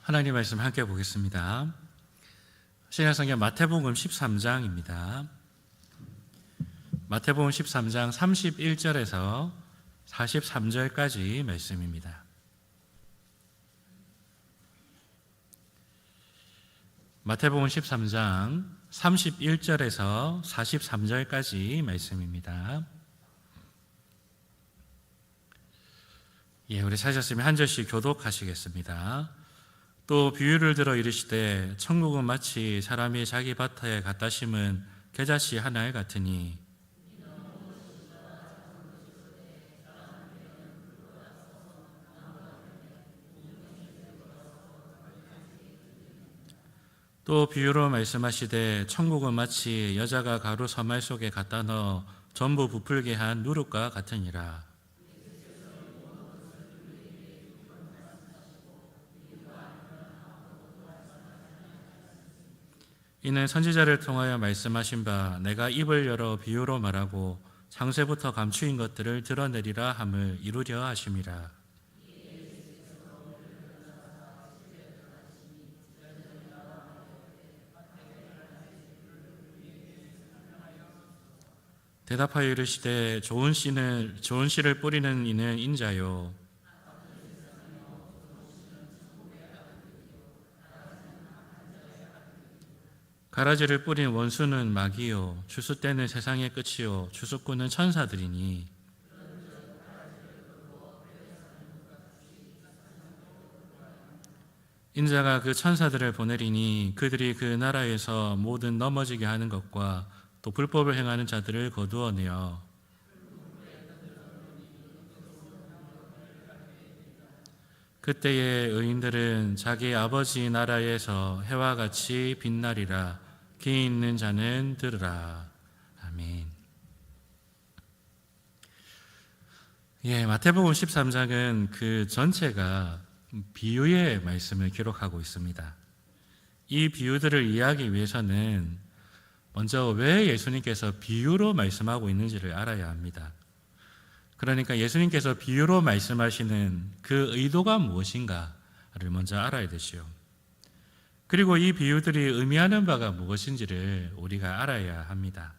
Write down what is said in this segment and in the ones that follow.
하나님 말씀 함께 보겠습니다. 신약성경 마태복음 13장입니다. 마태복음 13장 31절에서 43절까지 말씀입니다. 마태복음 13장 31절에서 43절까지 말씀입니다. 우리 찾으셨으면 한 절씩 교독하시겠습니다. 또 비유를 들어 이르시되 천국은 마치 사람이 자기 밭에 갖다 심은 겨자씨 하나 같으니 또 비유로 말씀하시되 천국은 마치 여자가 가루 서말 속에 갖다 넣어 전부 부풀게 한 누룩과 같으니라. 이는 선지자를 통하여 말씀하신 바 내가 입을 열어 비유로 말하고 창세부터 감추인 것들을 드러내리라 함을 이루려 하심이라. 대답하여 이르시되 좋은 씨를 뿌리는 이는 인자요 가라지를 뿌린 원수는 마귀요 추수 때는 세상의 끝이요 추수꾼은 천사들이니 인자가 그 천사들을 보내리니 그들이 그 나라에서 모든 넘어지게 하는 것과 또 불법을 행하는 자들을 거두어내어 그때의 의인들은 자기 아버지 나라에서 해와 같이 빛나리라. 귀 있는 자는 들으라. 아멘. 마태복음 13장은 그 전체가 비유의 말씀을 기록하고 있습니다. 이 비유들을 이해하기 위해서는 먼저 왜 예수님께서 비유로 말씀하고 있는지를 알아야 합니다. 그러니까 예수님께서 비유로 말씀하시는 그 의도가 무엇인가를 먼저 알아야 되지요. 그리고 이 비유들이 의미하는 바가 무엇인지를 우리가 알아야 합니다.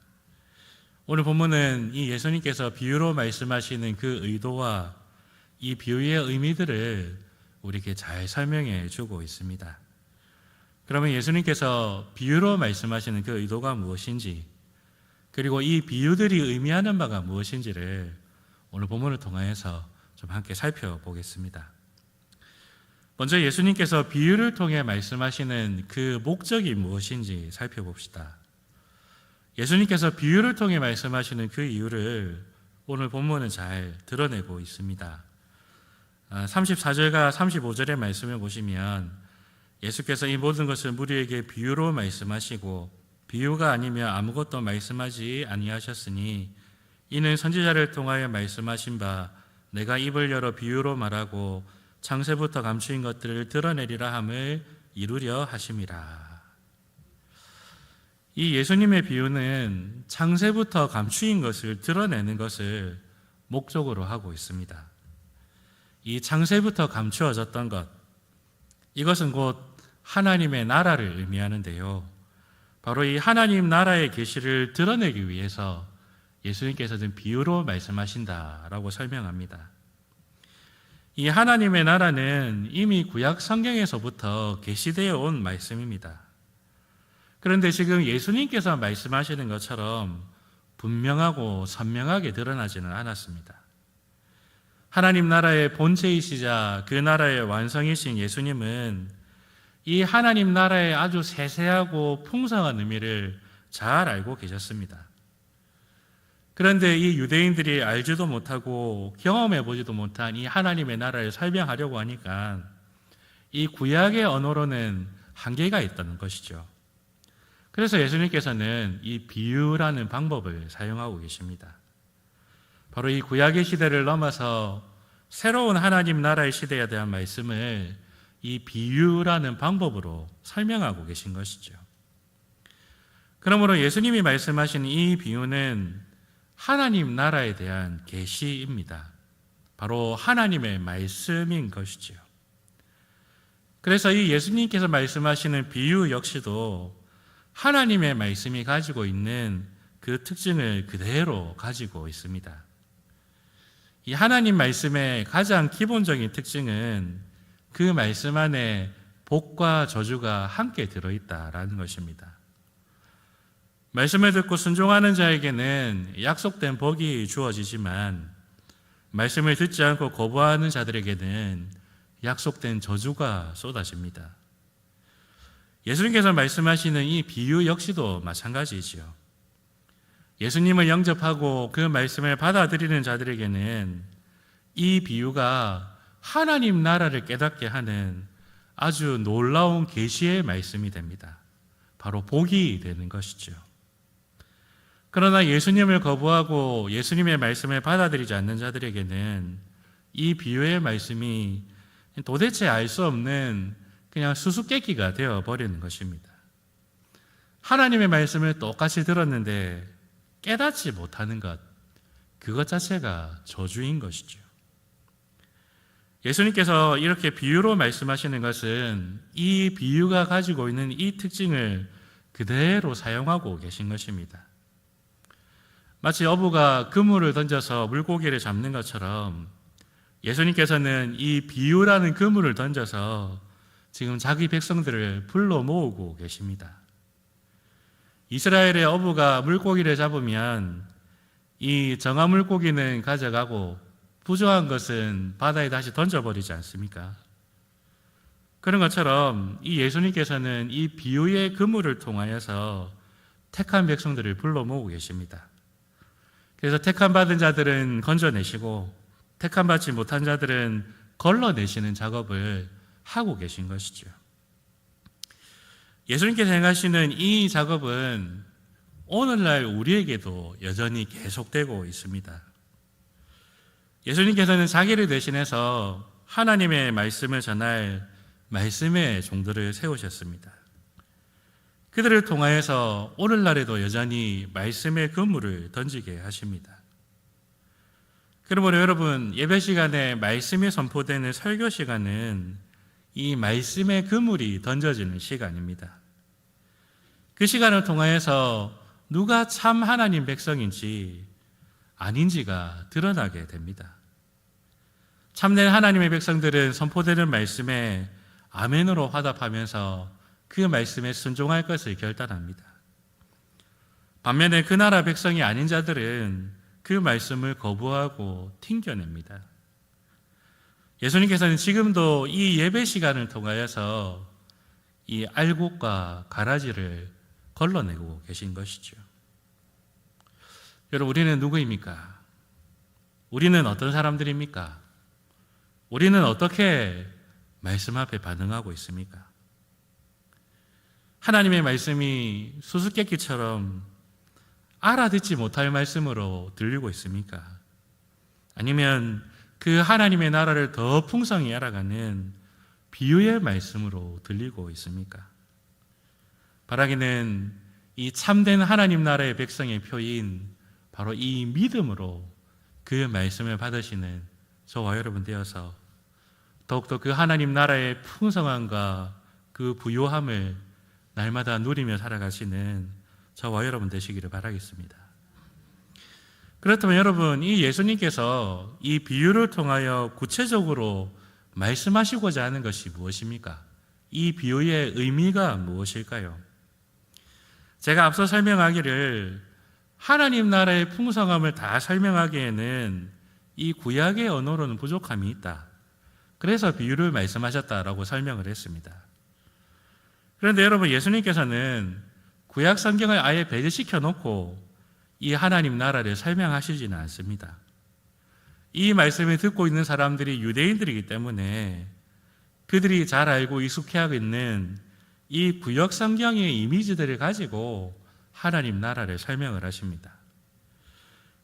오늘 본문은 이 예수님께서 비유로 말씀하시는 그 의도와 이 비유의 의미들을 우리에게 잘 설명해 주고 있습니다. 그러면 예수님께서 비유로 말씀하시는 그 의도가 무엇인지, 그리고 이 비유들이 의미하는 바가 무엇인지를 오늘 본문을 통해서 좀 함께 살펴보겠습니다. 먼저 예수님께서 비유를 통해 말씀하시는 그 목적이 무엇인지 살펴봅시다. 예수님께서 비유를 통해 말씀하시는 그 이유를 오늘 본문은 잘 드러내고 있습니다. 34절과 35절의 말씀을 보시면 예수께서 이 모든 것을 무리에게 비유로 말씀하시고 비유가 아니면 아무것도 말씀하지 아니하셨으니 이는 선지자를 통하여 말씀하신 바 내가 입을 열어 비유로 말하고 창세부터 감추인 것들을 드러내리라 함을 이루려 하심이라. 이 예수님의 비유는 창세부터 감추인 것을 드러내는 것을 목적으로 하고 있습니다. 이 창세부터 감추어졌던 것, 이것은 곧 하나님의 나라를 의미하는데요. 바로 이 하나님 나라의 계시를 드러내기 위해서 예수님께서는 비유로 말씀하신다라고 설명합니다. 이 하나님의 나라는 이미 구약 성경에서부터 계시되어 온 말씀입니다. 그런데 지금 예수님께서 말씀하시는 것처럼 분명하고 선명하게 드러나지는 않았습니다. 하나님 나라의 본체이시자 그 나라의 완성이신 예수님은 이 하나님 나라의 아주 세세하고 풍성한 의미를 잘 알고 계셨습니다. 그런데 이 유대인들이 알지도 못하고 경험해 보지도 못한 이 하나님의 나라를 설명하려고 하니까 이 구약의 언어로는 한계가 있다는 것이죠. 그래서 예수님께서는 이 비유라는 방법을 사용하고 계십니다. 바로 이 구약의 시대를 넘어서 새로운 하나님 나라의 시대에 대한 말씀을 이 비유라는 방법으로 설명하고 계신 것이죠. 그러므로 예수님이 말씀하신 이 비유는 하나님 나라에 대한 계시입니다. 바로 하나님의 말씀인 것이지요. 그래서 이 예수님께서 말씀하시는 비유 역시도 하나님의 말씀이 가지고 있는 그 특징을 그대로 가지고 있습니다. 이 하나님 말씀의 가장 기본적인 특징은 그 말씀 안에 복과 저주가 함께 들어있다라는 것입니다. 말씀을 듣고 순종하는 자에게는 약속된 복이 주어지지만 말씀을 듣지 않고 거부하는 자들에게는 약속된 저주가 쏟아집니다. 예수님께서 말씀하시는 이 비유 역시도 마찬가지이지요. 예수님을 영접하고 그 말씀을 받아들이는 자들에게는 이 비유가 하나님 나라를 깨닫게 하는 아주 놀라운 계시의 말씀이 됩니다. 바로 복이 되는 것이죠. 그러나 예수님을 거부하고 예수님의 말씀을 받아들이지 않는 자들에게는 이 비유의 말씀이 도대체 알 수 없는 그냥 수수께끼가 되어버리는 것입니다. 하나님의 말씀을 똑같이 들었는데 깨닫지 못하는 것, 그것 자체가 저주인 것이죠. 예수님께서 이렇게 비유로 말씀하시는 것은 이 비유가 가지고 있는 이 특징을 그대로 사용하고 계신 것입니다. 마치 어부가 그물을 던져서 물고기를 잡는 것처럼 예수님께서는 이 비유라는 그물을 던져서 지금 자기 백성들을 불러 모으고 계십니다. 이스라엘의 어부가 물고기를 잡으면 이 정한 물고기는 가져가고 부정한 것은 바다에 다시 던져버리지 않습니까? 그런 것처럼 이 예수님께서는 이 비유의 그물을 통하여서 택한 백성들을 불러 모으고 계십니다. 그래서 택함받은 자들은 건져내시고 택함받지 못한 자들은 걸러내시는 작업을 하고 계신 것이죠. 예수님께서 행하시는 이 작업은 오늘날 우리에게도 여전히 계속되고 있습니다. 예수님께서는 자기를 대신해서 하나님의 말씀을 전할 말씀의 종들을 세우셨습니다. 그들을 통하여서 오늘날에도 여전히 말씀의 그물을 던지게 하십니다. 그러므로 여러분, 예배 시간에 말씀이 선포되는 설교 시간은 이 말씀의 그물이 던져지는 시간입니다. 그 시간을 통하여서 누가 참 하나님 백성인지 아닌지가 드러나게 됩니다. 참된 하나님의 백성들은 선포되는 말씀에 아멘으로 화답하면서 그 말씀에 순종할 것을 결단합니다. 반면에 그 나라 백성이 아닌 자들은 그 말씀을 거부하고 튕겨냅니다. 예수님께서는 지금도 이 예배 시간을 통하여서 이 알곡과 가라지를 걸러내고 계신 것이죠. 여러분, 우리는 누구입니까? 우리는 어떤 사람들입니까? 우리는 어떻게 말씀 앞에 반응하고 있습니까? 하나님의 말씀이 수수께끼처럼 알아듣지 못할 말씀으로 들리고 있습니까? 아니면 그 하나님의 나라를 더 풍성히 알아가는 비유의 말씀으로 들리고 있습니까? 바라기는 이 참된 하나님 나라의 백성의 표인 바로 이 믿음으로 그 말씀을 받으시는 저와 여러분 되어서 더욱더 그 하나님 나라의 풍성함과 그 부요함을 날마다 누리며 살아가시는 저와 여러분 되시기를 바라겠습니다. 그렇다면 여러분, 이 예수님께서 이 비유를 통하여 구체적으로 말씀하시고자 하는 것이 무엇입니까? 이 비유의 의미가 무엇일까요? 제가 앞서 설명하기를 하나님 나라의 풍성함을 다 설명하기에는 이 구약의 언어로는 부족함이 있다. 그래서 비유를 말씀하셨다라고 설명을 했습니다. 그런데 여러분, 예수님께서는 구약 성경을 아예 배제시켜 놓고 이 하나님 나라를 설명하시지는 않습니다. 이 말씀을 듣고 있는 사람들이 유대인들이기 때문에 그들이 잘 알고 익숙해하고 있는 이 구약 성경의 이미지들을 가지고 하나님 나라를 설명을 하십니다.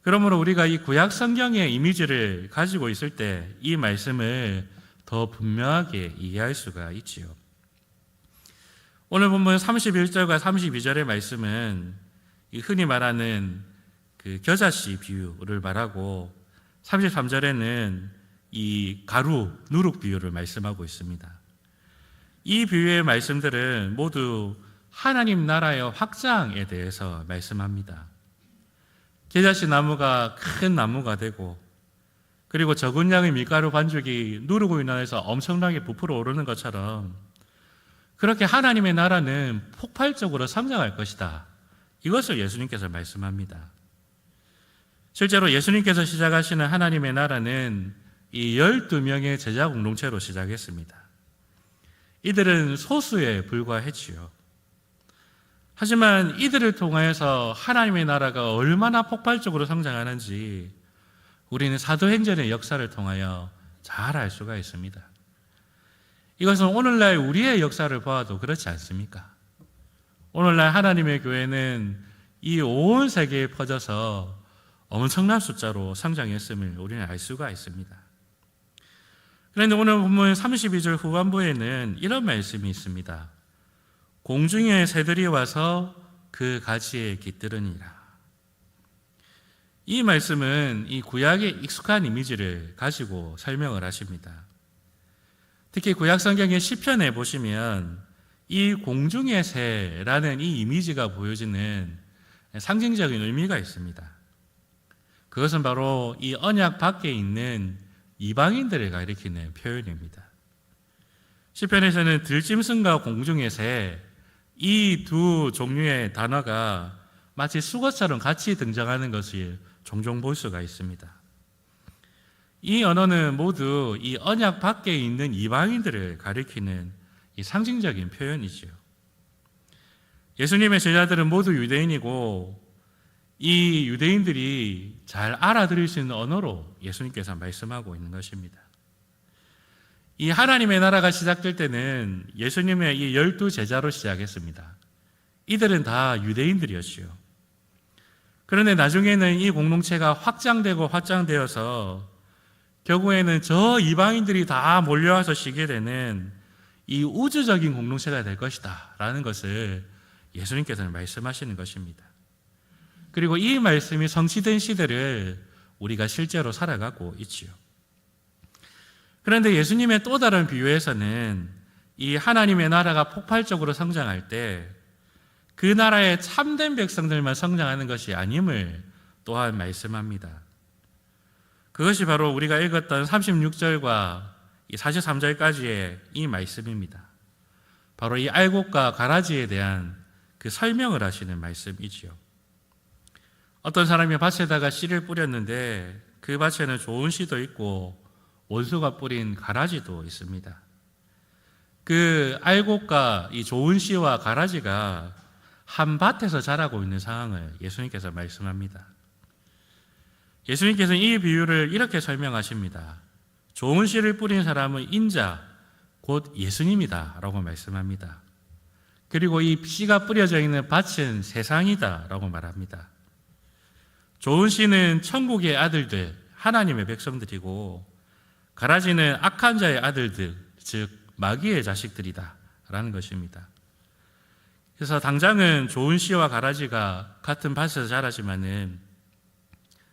그러므로 우리가 이 구약 성경의 이미지를 가지고 있을 때 이 말씀을 더 분명하게 이해할 수가 있지요. 오늘 본문 31절과 32절의 말씀은 흔히 말하는 그 겨자씨 비유를 말하고 33절에는 이 가루, 누룩 비유를 말씀하고 있습니다. 이 비유의 말씀들은 모두 하나님 나라의 확장에 대해서 말씀합니다. 겨자씨 나무가 큰 나무가 되고, 그리고 적은 양의 밀가루 반죽이 누르고 인해서 엄청나게 부풀어 오르는 것처럼, 그렇게 하나님의 나라는 폭발적으로 성장할 것이다. 이것을 예수님께서 말씀합니다. 실제로 예수님께서 시작하시는 하나님의 나라는 이 12명의 제자 공동체로 시작했습니다. 이들은 소수에 불과했지요. 하지만 이들을 통하여서 하나님의 나라가 얼마나 폭발적으로 성장하는지 우리는 사도행전의 역사를 통하여 잘 알 수가 있습니다. 이것은 오늘날 우리의 역사를 보아도 그렇지 않습니까? 오늘날 하나님의 교회는 이 온 세계에 퍼져서 엄청난 숫자로 성장했음을 우리는 알 수가 있습니다. 그런데 오늘 본문 32절 후반부에는 이런 말씀이 있습니다. 공중의 새들이 와서 그 가지에 깃들으니라. 이 말씀은 이 구약의 익숙한 이미지를 가지고 설명을 하십니다. 특히 구약 성경의 시편에 보시면 이 공중의 새라는 이 이미지가 보여지는 상징적인 의미가 있습니다. 그것은 바로 이 언약 밖에 있는 이방인들을 가리키는 표현입니다. 시편에서는 들짐승과 공중의 새, 이 두 종류의 단어가 마치 수거처럼 같이 등장하는 것을 종종 볼 수가 있습니다. 이 언어는 모두 이 언약 밖에 있는 이방인들을 가리키는 이 상징적인 표현이지요. 예수님의 제자들은 모두 유대인이고 이 유대인들이 잘 알아들을 수 있는 언어로 예수님께서 말씀하고 있는 것입니다. 이 하나님의 나라가 시작될 때는 예수님의 이 12 제자로 시작했습니다. 이들은 다 유대인들이었지요. 그런데 나중에는 이 공동체가 확장되어서 결국에는 저 이방인들이 다 몰려와서 쉬게 되는 이 우주적인 공동체가 될 것이다 라는 것을 예수님께서는 말씀하시는 것입니다. 그리고 이 말씀이 성취된 시대를 우리가 실제로 살아가고 있지요. 그런데 예수님의 또 다른 비유에서는 이 하나님의 나라가 폭발적으로 성장할 때 그 나라의 참된 백성들만 성장하는 것이 아님을 또한 말씀합니다. 그것이 바로 우리가 읽었던 36절과 43절까지의 이 말씀입니다. 바로 이 알곡과 가라지에 대한 그 설명을 하시는 말씀이지요. 어떤 사람이 밭에다가 씨를 뿌렸는데 그 밭에는 좋은 씨도 있고 원수가 뿌린 가라지도 있습니다. 그 알곡과 이 좋은 씨와 가라지가 한 밭에서 자라고 있는 상황을 예수님께서 말씀합니다. 예수님께서는 이 비유를 이렇게 설명하십니다. 좋은 씨를 뿌린 사람은 인자, 곧 예수님이다 라고 말씀합니다. 그리고 이 씨가 뿌려져 있는 밭은 세상이다 라고 말합니다. 좋은 씨는 천국의 아들들, 하나님의 백성들이고 가라지는 악한 자의 아들들, 즉 마귀의 자식들이다 라는 것입니다. 그래서 당장은 좋은 씨와 가라지가 같은 밭에서 자라지만은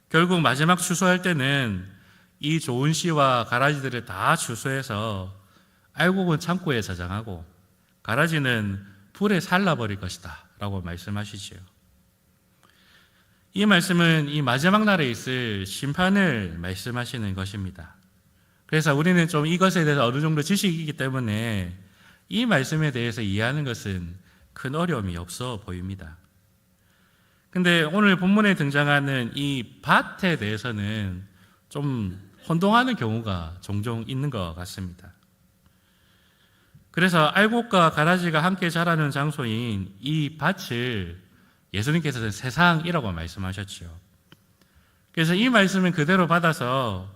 결국 마지막 추수할 때는 이 좋은 씨와 가라지들을 다 추수해서 알곡은 창고에 저장하고 가라지는 불에 살라버릴 것이다 라고 말씀하시지요. 이 말씀은 이 마지막 날에 있을 심판을 말씀하시는 것입니다. 그래서 우리는 좀 이것에 대해서 어느 정도 지식이 있기 때문에 이 말씀에 대해서 이해하는 것은 큰 어려움이 없어 보입니다. 근데 오늘 본문에 등장하는 이 밭에 대해서는 좀 혼동하는 경우가 종종 있는 것 같습니다. 그래서 알곡과 가라지가 함께 자라는 장소인 이 밭을 예수님께서는 세상이라고 말씀하셨죠. 그래서 이 말씀은 그대로 받아서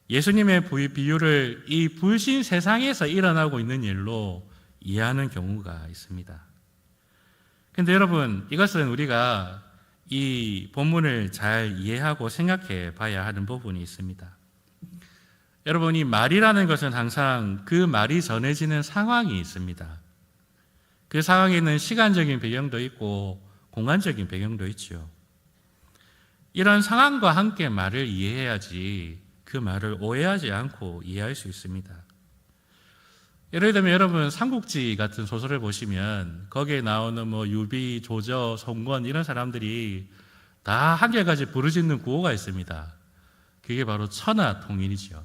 예수님의 비유를 이 불신 세상에서 일어나고 있는 일로 이해하는 경우가 있습니다. 근데 여러분, 이것은 우리가 이 본문을 잘 이해하고 생각해 봐야 하는 부분이 있습니다. 여러분, 이 말이라는 것은 항상 그 말이 전해지는 상황이 있습니다. 그 상황에는 시간적인 배경도 있고 공간적인 배경도 있죠. 이런 상황과 함께 말을 이해해야지 그 말을 오해하지 않고 이해할 수 있습니다. 예를 들면 여러분 삼국지 같은 소설을 보시면 거기에 나오는 뭐 유비, 조조, 송건 이런 사람들이 다 한결같이 부르짖는 구호가 있습니다. 그게 바로 천하 통일이죠.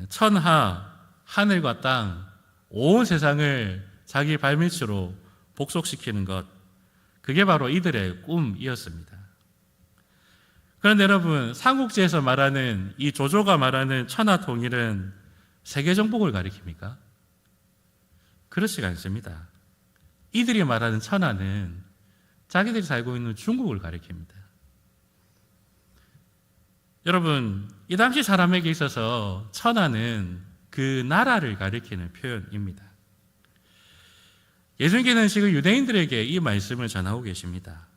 천하, 하늘과 땅, 온 세상을 자기 발밑으로 복속시키는 것, 그게 바로 이들의 꿈이었습니다. 그런데 여러분, 삼국지에서 말하는 이 조조가 말하는 천하 통일은 세계 정복을 가리킵니까? 그렇지가 않습니다. 이들이 말하는 천하는 자기들이 살고 있는 중국을 가리킵니다. 여러분, 이 당시 사람에게 있어서 천하는 그 나라를 가리키는 표현입니다. 예수님께서는 지금 유대인들에게 이 말씀을 전하고 계십니다.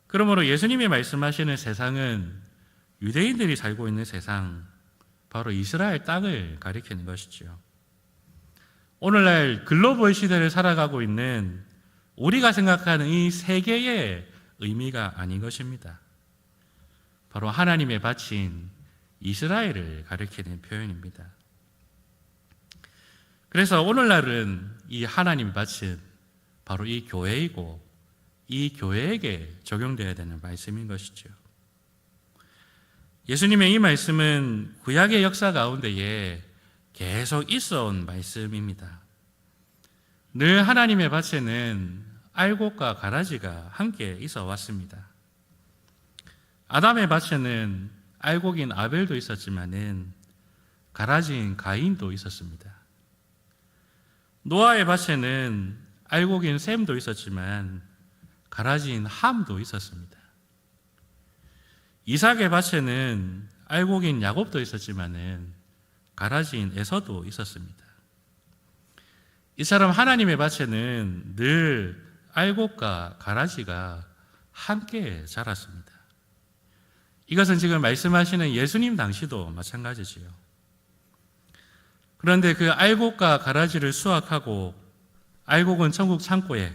그러므로 예수님이 말씀하시는 세상은 유대인들이 살고 있는 세상, 바로 이스라엘 땅을 가리키는 것이죠. 오늘날 글로벌 시대를 살아가고 있는 우리가 생각하는 이 세계의 의미가 아닌 것입니다. 바로 하나님의 밭인 이스라엘을 가리키는 표현입니다. 그래서 오늘날은 이 하나님의 밭은 바로 이 교회이고 이 교회에게 적용되어야 되는 말씀인 것이죠. 예수님의 이 말씀은 구약의 역사 가운데에 계속 있어온 말씀입니다. 늘 하나님의 밭에는 알곡과 가라지가 함께 있어 왔습니다. 아담의 밭에는 알곡인 아벨도 있었지만은 가라지인 가인도 있었습니다. 노아의 밭에는 알곡인 셈도 있었지만 가라지인 함도 있었습니다. 이삭의 밭에는 알곡인 야곱도 있었지만은 가라지인 에서도 있었습니다. 이처럼 하나님의 밭에는 늘 알곡과 가라지가 함께 자랐습니다. 이것은 지금 말씀하시는 예수님 당시도 마찬가지지요. 그런데 그 알곡과 가라지를 수확하고 알곡은 천국 창고에,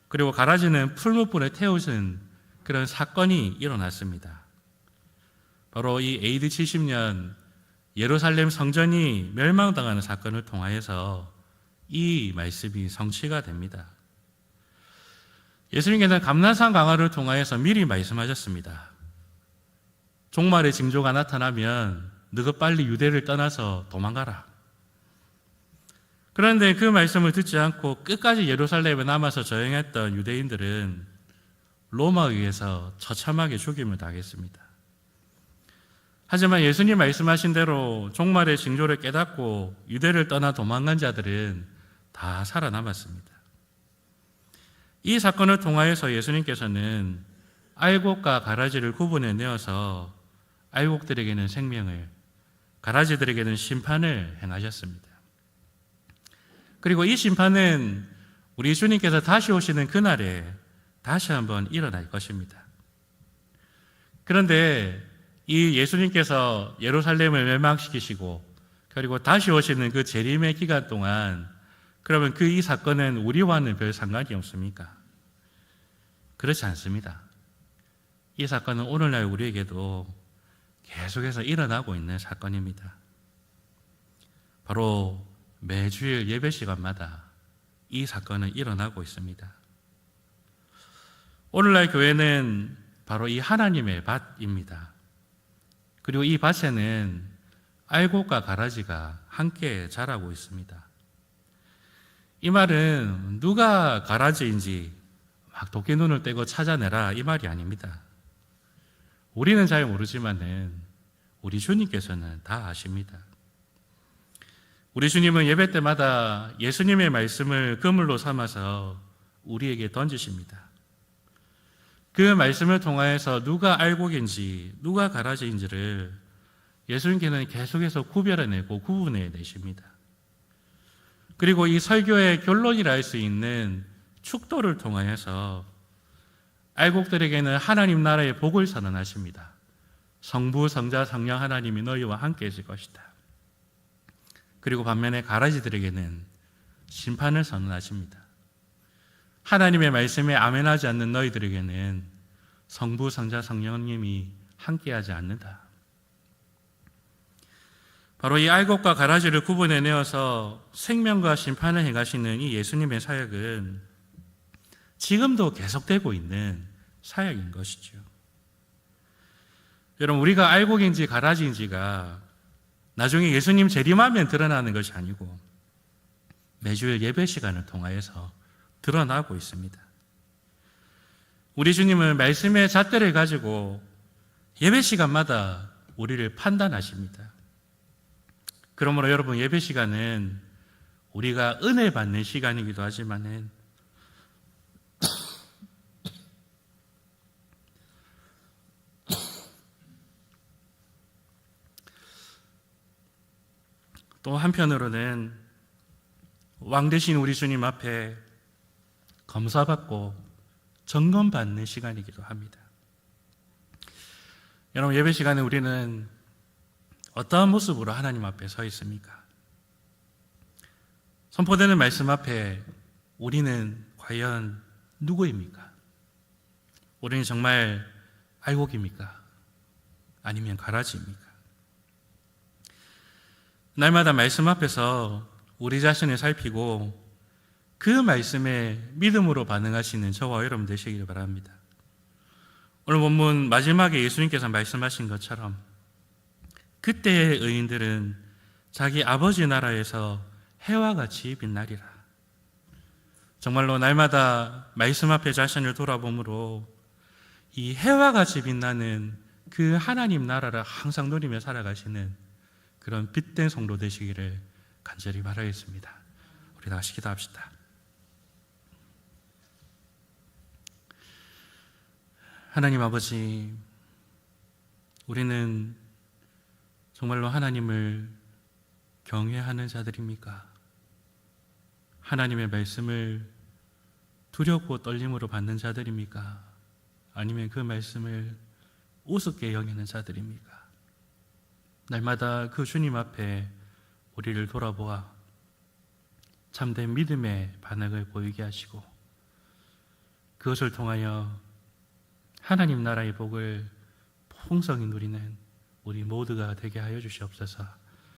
그리고 가라지는 풀무불에 태우신 그런 사건이 일어났습니다. 바로 이 AD 70년 예루살렘 성전이 멸망당하는 사건을 통하여서 이 말씀이 성취가 됩니다. 예수님께서는 감난산 강화를 통하여서 미리 말씀하셨습니다. 종말의 징조가 나타나면 너가 빨리 유대를 떠나서 도망가라. 그런데 그 말씀을 듣지 않고 끝까지 예루살렘에 남아서 저행했던 유대인들은 로마에 의해서 처참하게 죽임을 당했습니다. 하지만 예수님 말씀하신 대로 종말의 징조를 깨닫고 유대를 떠나 도망간 자들은 다 살아남았습니다. 이 사건을 통하여서 예수님께서는 알곡과 가라지를 구분해 내어서 알곡들에게는 생명을, 가라지들에게는 심판을 행하셨습니다. 그리고 이 심판은 우리 주님께서 다시 오시는 그날에 다시 한번 일어날 것입니다. 그런데 이 예수님께서 예루살렘을 멸망시키시고 그리고 다시 오시는 그 재림의 기간 동안 그러면 그 이 사건은 우리와는 별 상관이 없습니까? 그렇지 않습니다. 이 사건은 오늘날 우리에게도 계속해서 일어나고 있는 사건입니다. 바로 매주일 예배 시간마다 이 사건은 일어나고 있습니다. 오늘날 교회는 바로 이 하나님의 밭입니다. 그리고 이 밭에는 알곡과 가라지가 함께 자라고 있습니다. 이 말은 누가 가라지인지 막 도끼 눈을 떼고 찾아내라 이 말이 아닙니다. 우리는 잘 모르지만은 우리 주님께서는 다 아십니다. 우리 주님은 예배 때마다 예수님의 말씀을 그물로 삼아서 우리에게 던지십니다. 그 말씀을 통하여서 누가 알곡인지 누가 가라지인지를 예수님께는 계속해서 구별해내고 구분해내십니다. 그리고 이 설교의 결론이라 할 수 있는 축도를 통하여서 알곡들에게는 하나님 나라의 복을 선언하십니다. 성부, 성자, 성령 하나님이 너희와 함께 계실 것이다. 그리고 반면에 가라지들에게는 심판을 선언하십니다. 하나님의 말씀에 아멘하지 않는 너희들에게는 성부, 성자, 성령님이 함께하지 않는다. 바로 이 알곡과 가라지를 구분해내어서 생명과 심판을 행하시는 이 예수님의 사역은 지금도 계속되고 있는 사역인 것이죠. 여러분, 우리가 알곡인지 가라지인지가 나중에 예수님 재림하면 드러나는 것이 아니고 매주일 예배 시간을 통하여서 드러나고 있습니다. 우리 주님은 말씀의 잣대를 가지고 예배 시간마다 우리를 판단하십니다. 그러므로 여러분, 예배 시간은 우리가 은혜 받는 시간이기도 하지만은 또 한편으로는 왕 되신 우리 주님 앞에 검사받고 점검받는 시간이기도 합니다. 여러분, 예배 시간에 우리는 어떠한 모습으로 하나님 앞에 서 있습니까? 선포되는 말씀 앞에 우리는 과연 누구입니까? 우리는 정말 알곡입니까? 아니면 가라지입니까? 날마다 말씀 앞에서 우리 자신을 살피고 그 말씀에 믿음으로 반응하시는 저와 여러분 되시기를 바랍니다. 오늘 본문 마지막에 예수님께서 말씀하신 것처럼 그때의 의인들은 자기 아버지 나라에서 해와 같이 빛나리라. 정말로 날마다 말씀 앞에 자신을 돌아보므로 이 해와 같이 빛나는 그 하나님 나라를 항상 누리며 살아가시는 그런 빛된 성도 되시기를 간절히 바라겠습니다. 우리 다 같이 기도합시다. 하나님 아버지, 우리는 정말로 하나님을 경외하는 자들입니까? 하나님의 말씀을 두렵고 떨림으로 받는 자들입니까? 아니면 그 말씀을 우습게 여기는 자들입니까? 날마다 그 주님 앞에 우리를 돌아보아 참된 믿음의 반응을 보이게 하시고 그것을 통하여 하나님 나라의 복을 풍성히 누리는 우리 모두가 되게 하여 주시옵소서.